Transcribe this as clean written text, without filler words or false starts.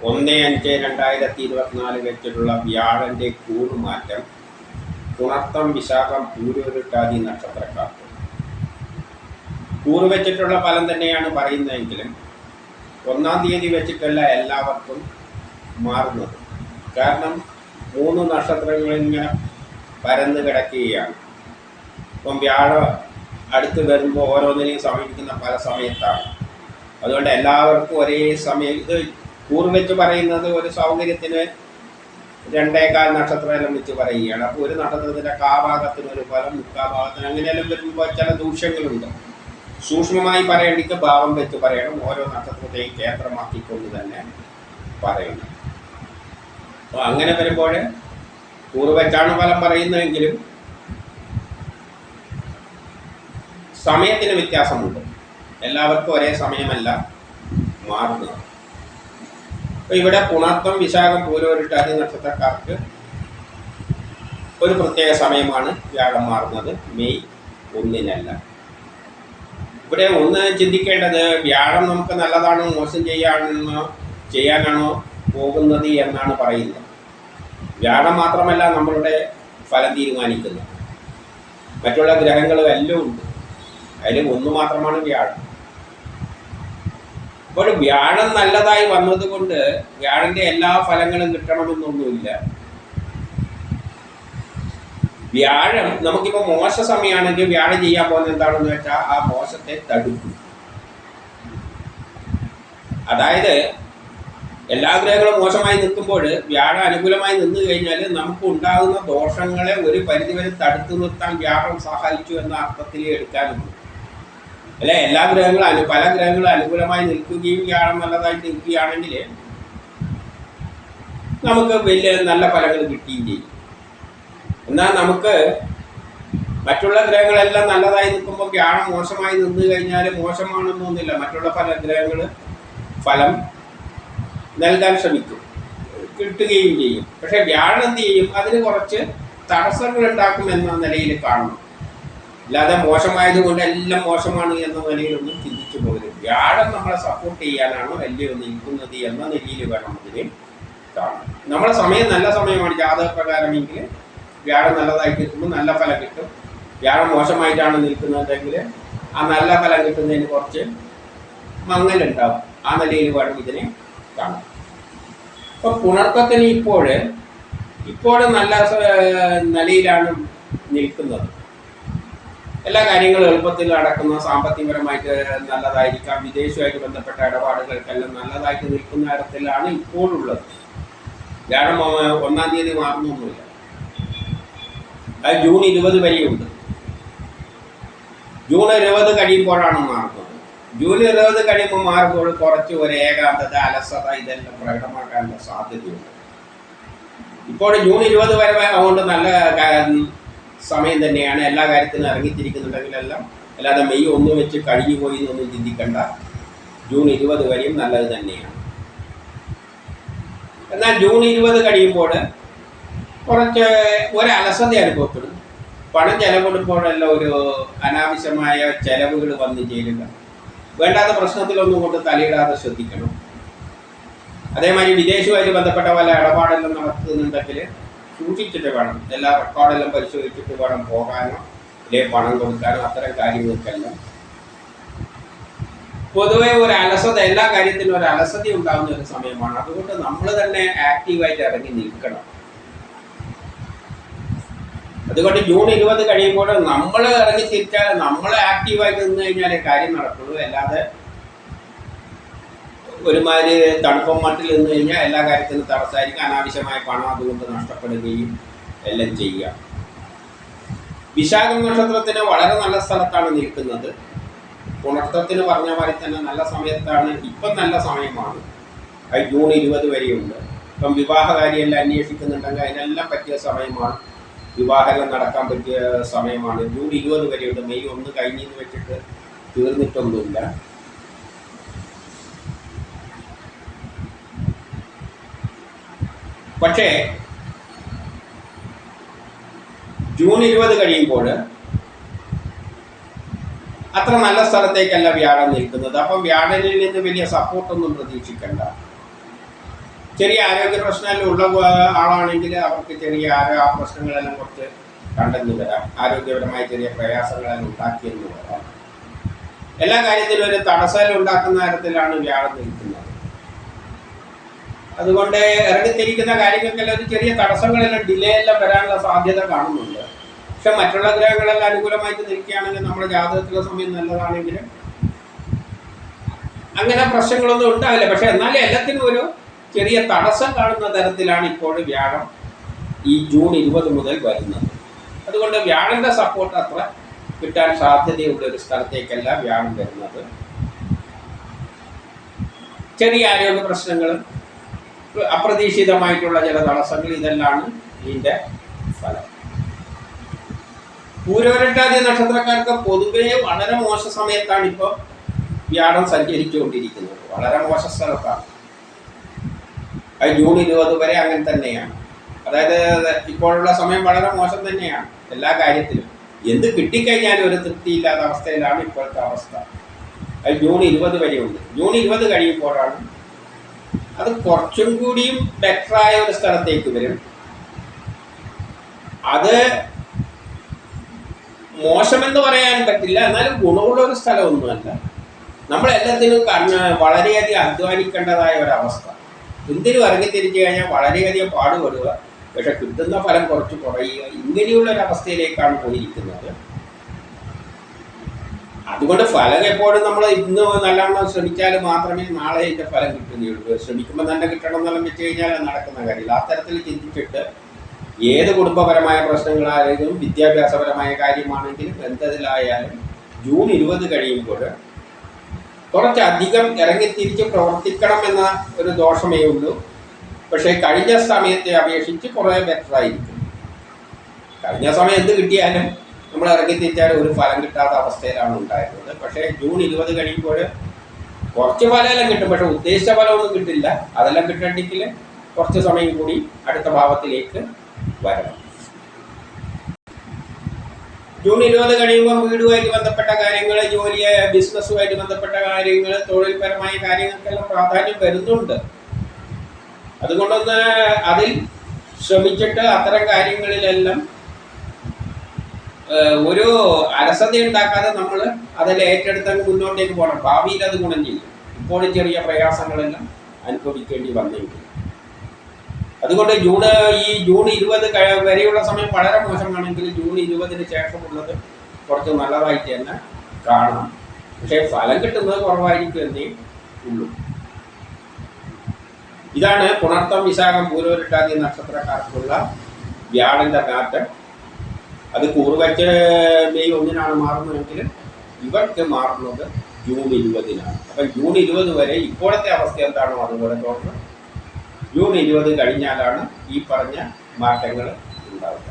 1/5/2024 വെച്ചിട്ടുള്ള വ്യാഴന്റെ കൂറുമാറ്റം പുണർത്തം, വിശാഖം, പൂരോരുട്ടാതി നക്ഷത്രക്കാർക്ക് കൂറ് വെച്ചിട്ടുള്ള ഫലം തന്നെയാണ് പറയുന്നതെങ്കിലും 1-ാം തീയതി വെച്ചിട്ടല്ല എല്ലാവർക്കും മാറുന്നത്. കാരണം 3 നക്ഷത്രങ്ങളിങ്ങനെ പരന്ന് കിടക്കുകയാണ്. ഇപ്പം വ്യാഴം അടുത്ത് വരുമ്പോൾ ഓരോന്നിനെയും സമീപിക്കുന്ന പല സമയത്താണ്. അതുകൊണ്ട് എല്ലാവർക്കും ഒരേ സമയം ഇത് കൂറ് വെച്ച് പറയുന്നത് ഒരു സൗകര്യത്തിന് 2.25 നക്ഷത്രമെല്ലാം വെച്ച് പറയുകയാണ്. അപ്പോൾ ഒരു നക്ഷത്രത്തിൻ്റെ കാഭാഗത്തിനൊരു ഫലം, മുക്കാഭാഗത്തിന് അങ്ങനെയെല്ലാം വരുമ്പോൾ ചില ദൂഷ്യങ്ങളുണ്ട്. സൂക്ഷ്മമായി പറയേണ്ടിക്ക് ഭാവം വെച്ച് പറയണം. ഓരോ നക്ഷത്രത്തെയും കേന്ദ്രമാക്കിക്കൊണ്ട് തന്നെ പറയണം. അപ്പോൾ അങ്ങനെ വരുമ്പോൾ കൂറ് വെച്ചാണ് ഫലം പറയുന്നതെങ്കിലും സമയത്തിന് വ്യത്യാസമുണ്ട്. എല്ലാവർക്കും ഒരേ സമയമല്ല മാറുന്നത്. അപ്പോൾ ഇവിടെ പുണർത്തം, വിശാഖം, പൂരോരുട്ടാതി നക്ഷത്രക്കാർക്ക് ഒരു പ്രത്യേക സമയമാണ് വ്യാഴം മാറുന്നത്, മെയ് 1-നല്ല. ഇവിടെ ഒന്ന് ചിന്തിക്കേണ്ടത്, വ്യാഴം നമുക്ക് നല്ലതാണോ മോശം ചെയ്യാനാണോ പോകുന്നത് എന്നാണ് പറയുന്നത്. വ്യാഴം മാത്രമല്ല നമ്മളുടെ ഫലം തീരുമാനിക്കുന്നത്. മറ്റുള്ള ഗ്രഹങ്ങളും എല്ലാം ഉണ്ട്. അതിൽ ഒന്ന് മാത്രമാണ് വ്യാഴം. അപ്പോൾ വ്യാഴം നല്ലതായി വന്നതുകൊണ്ട് വ്യാഴൻ്റെ എല്ലാ ഫലങ്ങളും കിട്ടണമെന്നൊന്നുമില്ല. വ്യാഴം നമുക്കിപ്പോൾ മോശ സമയമാണെങ്കിൽ വ്യാഴം ചെയ്യാൻ പോകുന്നത് എന്താണെന്ന് വെച്ചാൽ ആ മോശത്തെ തടുക്കും. അതായത് എല്ലാ ഗ്രഹങ്ങളും മോശമായി നിൽക്കുമ്പോൾ വ്യാഴം അനുകൂലമായി നിന്ന് കഴിഞ്ഞാൽ നമുക്ക് ഉണ്ടാകുന്ന ദോഷങ്ങളെ ഒരു പരിധിവരെ തടുത്തു നിർത്താൻ വ്യാഴം സഹായിച്ചു എന്ന അർത്ഥത്തിൽ എടുക്കാനുണ്ട്. അല്ലെ, എല്ലാ ഗ്രഹങ്ങളും പല ഗ്രഹങ്ങളും അനുകൂലമായി നിൽക്കുകയും വ്യാഴം നല്ലതായിട്ട് നിൽക്കുകയാണെങ്കിൽ നമുക്ക് വലിയ നല്ല ഫലങ്ങൾ കിട്ടുകയും ചെയ്യും. എന്നാൽ നമുക്ക് മറ്റുള്ള ഗ്രഹങ്ങളെല്ലാം നല്ലതായി നിൽക്കുമ്പോൾ വ്യാഴം മോശമായി നിന്ന് കഴിഞ്ഞാൽ മോശമാണെന്നൊന്നുമില്ല. മറ്റുള്ള പല ഗ്രഹങ്ങൾ ഫലം നൽകാൻ ശ്രമിക്കും, കിട്ടുകയും ചെയ്യും. പക്ഷെ വ്യാഴം എന്ത് ചെയ്യും? അതിന് കുറച്ച് തടസ്സങ്ങൾ ഉണ്ടാക്കും എന്ന നിലയിൽ കാണണം. അല്ലാതെ മോശമായതുകൊണ്ട് എല്ലാം മോശമാണ് എന്ന നിലയിലൊന്നും ചിന്തിച്ചു പോകരുത്. വ്യാഴം നമ്മളെ സപ്പോർട്ട് ചെയ്യാനാണ് വലിയ നിൽക്കുന്നത് എന്ന നിലയിൽ വേണം അതിന് കാണാം. നമ്മളെ സമയം നല്ല സമയമാണ് ജാതകപ്രകാരമെങ്കിൽ വ്യാഴം നല്ലതായിട്ട് നിൽക്കുമ്പോൾ നല്ല ഫലം കിട്ടും. വ്യാഴം മോശമായിട്ടാണ് നിൽക്കുന്നതെങ്കിൽ ആ നല്ല ഫലം കിട്ടുന്നതിന് കുറച്ച് മങ്ങലുണ്ടാവും. ആ നിലയിൽ വേണം ഇതിനെ കാണാം. അപ്പോൾ പുണർത്തത്തിന് ഇപ്പോൾ നല്ല നിലയിലാണ് നിൽക്കുന്നത്. എല്ലാ കാര്യങ്ങളും എളുപ്പത്തിൽ നടക്കുന്ന, സാമ്പത്തികപരമായിട്ട് നല്ലതായിരിക്കാം, വിദേശവുമായിട്ട് ബന്ധപ്പെട്ട ഇടപാടുകൾക്കെല്ലാം നല്ലതായിട്ട് നിൽക്കുന്ന തരത്തിലാണ് ഇപ്പോഴുള്ളത്. വ്യാഴം 1-ാം തീയതി മാറുന്നൊന്നുമില്ല. അത് ജൂൺ 20 വരെയുണ്ട്. ജൂൺ 20 കഴിയുമ്പോഴാണ് മാറുന്നത്. ജൂൺ 20 കഴിയുമ്പോൾ മാറുമ്പോൾ കുറച്ച് ഒരു ഏകാന്തത, അലസത ഇതെല്ലാം പ്രകടമാക്കാനുള്ള സാധ്യതയുണ്ട്. ഇപ്പോൾ ജൂൺ 20 വരെ അതുകൊണ്ട് നല്ല സമയം തന്നെയാണ്. എല്ലാ കാര്യത്തിനും ഇറങ്ങിത്തിരിക്കുന്നുണ്ടെങ്കിലെല്ലാം. അല്ലാതെ മെയ് 1 വെച്ച് കഴിഞ്ഞു പോയി എന്നൊന്നും ചിന്തിക്കേണ്ട. ജൂൺ 20 വരെയും നല്ലത് തന്നെയാണ്. എന്നാൽ ജൂൺ 20 കഴിയുമ്പോൾ കുറച്ച് ഒരു അലസത അനുഭവപ്പെടും. പണം ചെലവെടുമ്പോഴെല്ലാം ഒരു അനാവശ്യമായ ചെലവുകൾ വന്നു ചേരുക. വേണ്ടാത്ത പ്രശ്നത്തിലൊന്നും കൊണ്ട് തലയിടാതെ ശ്രദ്ധിക്കണം. അതേമാതിരി വിദേശവുമായിട്ട് ബന്ധപ്പെട്ട പല ഇടപാടെല്ലാം നടത്തുന്നുണ്ടെങ്കിൽ സൂക്ഷിച്ചിട്ട് വേണം. എല്ലാ റെക്കോർഡെല്ലാം പരിശോധിച്ചിട്ട് വേണം പോകാനോ അല്ലെങ്കിൽ പണം കൊടുക്കാനോ. അത്തരം കാര്യങ്ങൾക്കെല്ലാം പൊതുവെ ഒരു അലസത, എല്ലാ കാര്യത്തിനും ഒരു അലസത ഉണ്ടാകുന്ന ഒരു സമയമാണ്. അതുകൊണ്ട് നമ്മൾ തന്നെ ആക്റ്റീവായിട്ട് ഇറങ്ങി നിൽക്കണം. അതുകൊണ്ട് ജൂൺ 20 കഴിയുമ്പോൾ നമ്മൾ ഇറങ്ങി തിരിച്ചാൽ, നമ്മൾ ആക്റ്റീവായിട്ട് നിന്ന് കഴിഞ്ഞാലേ കാര്യം നടക്കുള്ളൂ. അല്ലാതെ ഒരുമാതിരി തണുപ്പം മട്ടിൽ നിന്ന് കഴിഞ്ഞാൽ എല്ലാ കാര്യത്തിനും തടസ്സമായിരിക്കും. അനാവശ്യമായ പണം അതുകൊണ്ട് നഷ്ടപ്പെടുകയും എല്ലാം ചെയ്യുക. വിശാഖം നക്ഷത്രത്തിന് വളരെ നല്ല സ്ഥലത്താണ് നിൽക്കുന്നത്. പുണർത്തത്തിന് പറഞ്ഞ മാതിരി തന്നെ നല്ല സമയത്താണ്. ഇപ്പം നല്ല സമയമാണ്. അത് ജൂൺ 20 വരെയുണ്ട്. ഇപ്പം വിവാഹകാരിയെല്ലാം അന്വേഷിക്കുന്നുണ്ടെങ്കിൽ അതിനെല്ലാം പറ്റിയ സമയമാണ്. വിവാഹങ്ങൾ നടക്കാൻ പറ്റിയ സമയമാണ്. ജൂൺ 20 വരെയുണ്ട്. മെയ് 1 കഴിഞ്ഞെന്ന് വെച്ചിട്ട് തീർന്നിട്ടൊന്നുമില്ല. പക്ഷേ ജൂൺ 20 കഴിയുമ്പോൾ അത്ര നല്ല സ്ഥലത്തേക്കല്ല വ്യാഴം നിൽക്കുന്നത്. അപ്പം വ്യാഴനിൽ നിന്ന് വലിയ സപ്പോർട്ടൊന്നും പ്രതീക്ഷിക്കണ്ട. ചെറിയ ആരോഗ്യ പ്രശ്നമുള്ള ആളാണെങ്കിൽ അവർക്ക് ചെറിയ ആ പ്രശ്നങ്ങളെല്ലാം കുറച്ച് കണ്ടെന്ന് വരാം. ആരോഗ്യപരമായ ചെറിയ പ്രയാസങ്ങളെല്ലാം ഉണ്ടാക്കിയെന്ന് വരാം. എല്ലാ കാര്യത്തിലും ഒരു തടസ്സം ഉണ്ടാക്കുന്ന തരത്തിലാണ് വ്യാഴം നിൽക്കുന്നത്. അതുകൊണ്ട് ഇറങ്ങിത്തിരിക്കുന്ന കാര്യങ്ങൾക്കെല്ലാം ഒരു ചെറിയ തടസ്സങ്ങളെല്ലാം ഡിലേ എല്ലാം വരാനുള്ള സാധ്യത കാണുന്നുണ്ട്. പക്ഷെ മറ്റുള്ള ഗ്രഹങ്ങളെല്ലാം അനുകൂലമായിട്ട് നിൽക്കുകയാണെങ്കിൽ നമ്മുടെ ജാതകത്തിലെ സമയം നല്ലതാണെങ്കിലും അങ്ങനെ പ്രശ്നങ്ങളൊന്നും ഉണ്ടാവില്ല. പക്ഷെ എന്നാലും എല്ലാത്തിനും ഒരു ചെറിയ തടസ്സം കാണുന്ന തരത്തിലാണ് ഇപ്പോൾ വ്യാഴം ഈ ജൂൺ 20 മുതൽ വരുന്നത്. അതുകൊണ്ട് വ്യാഴന്റെ സപ്പോർട്ട് അത്ര കിട്ടാൻ സാധ്യതയുള്ള ഒരു സ്ഥലത്തേക്കല്ല വ്യാഴം വരുന്നത്. ചെറിയ ആരോഗ്യ പ്രശ്നങ്ങൾ, അപ്രതീക്ഷിതമായിട്ടുള്ള ചില തടസ്സങ്ങൾ, ഇതെല്ലാമാണ് ഇതിൻ്റെ ഫലം. പൂരോരട്ടാതി നക്ഷത്രക്കാർക്ക് പൊതുവേ വളരെ മോശ സമയത്താണ് ഇപ്പോൾ വ്യാഴം സഞ്ചരിച്ചുകൊണ്ടിരിക്കുന്നത്. വളരെ മോശ സ്ഥലത്താണ്. അത് ജൂൺ 20 വരെ അങ്ങനെ തന്നെയാണ്. അതായത് ഇപ്പോഴുള്ള സമയം വളരെ മോശം തന്നെയാണ് എല്ലാ കാര്യത്തിലും. എന്ത് കിട്ടിക്കഴിഞ്ഞാലും ഒരു തൃപ്തിയില്ലാത്ത അവസ്ഥയിലാണ് ഇപ്പോഴത്തെ അവസ്ഥ. അത് ജൂൺ 20 വരെയുണ്ട്. ജൂൺ 20 കഴിയുമ്പോഴാണ് അത് കുറച്ചും കൂടിയും ബെറ്ററായ ഒരു സ്ഥലത്തേക്ക് വരും. അത് മോശമെന്ന് പറയാൻ പറ്റില്ല, എന്നാലും ഗുണമുള്ള ഒരു സ്ഥലമൊന്നുമല്ല. നമ്മളെല്ലാത്തിനും വളരെയധികം അധ്വാനിക്കേണ്ടതായ ഒരവസ്ഥ. എന്തിനും ഇറങ്ങിത്തിരിച്ചു കഴിഞ്ഞാൽ വളരെയധികം പാടുപെടുക, പക്ഷെ കിട്ടുന്ന ഫലം കുറച്ച് കുറയുക, ഇങ്ങനെയുള്ള ഒരവസ്ഥയിലേക്കാണ് പോയിരിക്കുന്നത്. അതുകൊണ്ട് ഫലം എപ്പോഴും നമ്മൾ ഇന്ന് നല്ലവണ്ണം ശ്രമിച്ചാൽ മാത്രമേ നാളെ ഇതിൻ്റെ ഫലം കിട്ടുകയുള്ളൂ. ശ്രമിക്കുമ്പോൾ തന്നെ കിട്ടണം എന്നെല്ലാം വെച്ച് കഴിഞ്ഞാൽ നടക്കുന്ന കാര്യമില്ല. ആ തരത്തിൽ ചിന്തിച്ചിട്ട് ഏത് കുടുംബപരമായ പ്രശ്നങ്ങളായാലും വിദ്യാഭ്യാസപരമായ കാര്യമാണെങ്കിലും എന്തിലായാലും ജൂൺ 20 കഴിയുമ്പോൾ കുറച്ചധികം ഇറങ്ങിത്തിരിച്ച് പ്രവർത്തിക്കണം എന്ന ഒരു ദോഷമേ ഉള്ളൂ. പക്ഷേ കഴിഞ്ഞ സമയത്തെ അപേക്ഷിച്ച് കുറേ ബെറ്ററായിരിക്കും. കഴിഞ്ഞ സമയം എന്ത് കിട്ടിയാലും നമ്മൾ ഇറങ്ങിത്തിരിച്ചാൽ ഒരു ഫലം കിട്ടാത്ത അവസ്ഥയിലാണ് ഉണ്ടായിരുന്നത്. പക്ഷേ ജൂൺ 20 കഴിയുമ്പോൾ കുറച്ച് ഫലമെല്ലാം കിട്ടും, പക്ഷെ ഉദ്ദേശിച്ച ഫലമൊന്നും കിട്ടില്ല. അതെല്ലാം കിട്ടണമെങ്കിൽ കുറച്ച് സമയം കൂടി അടുത്ത ഭാവത്തിലേക്ക് വരണം. ജൂൺ 20 കഴിയുമ്പോൾ വീടുമായിട്ട് ബന്ധപ്പെട്ട കാര്യങ്ങൾ, ജോലിയെ ബിസിനസ്സുമായിട്ട് ബന്ധപ്പെട്ട കാര്യങ്ങൾ, തൊഴിൽപരമായ കാര്യങ്ങൾക്കെല്ലാം പ്രാധാന്യം വരുന്നുണ്ട്. അതുകൊണ്ടൊന്ന് അതിൽ ശ്രമിച്ചിട്ട് അത്തരം കാര്യങ്ങളിലെല്ലാം ഒരു അലസത ഉണ്ടാക്കാതെ നമ്മൾ അതിൽ ഏറ്റെടുത്തങ്ങ് മുന്നോട്ടേക്ക് പോകണം. ഭാവിയിൽ അത് ഗുണം ചെയ്യും. ഇപ്പോഴും ചെറിയ പ്രയാസങ്ങളെല്ലാം അനുഭവിക്കേണ്ടി വന്നെങ്കിൽ. അതുകൊണ്ട് ഈ ജൂൺ 20 വരെയുള്ള സമയം വളരെ മോശമാണെങ്കിൽ ജൂൺ 20-ന് ശേഷമുള്ളത് കുറച്ച് നല്ലതായിട്ട് തന്നെ കാണാം. പക്ഷേ ഫലം കിട്ടുന്നത് കുറവായിരിക്കും എന്നേ ഉള്ളൂ. ഇതാണ് പുണർത്തം, വിശാഖം, പൂരോരട്ടാതി നക്ഷത്രക്കാർക്കുള്ള വ്യാഴന്റെ മാറ്റം. അത് കൂറുവച്ച് മെയ് 1-നാണ് മാറുന്നതെങ്കിൽ ഇവർക്ക് മാറുന്നത് ജൂൺ 20-നാണ്. അപ്പം ജൂൺ 20 വരെ ഇപ്പോഴത്തെ അവസ്ഥ എന്താണോ അതുപോലെ തുടർന്ന് ജൂൺ 20 കഴിഞ്ഞാലാണ് ഈ പറഞ്ഞ മാറ്റങ്ങൾ ഉണ്ടാവുക.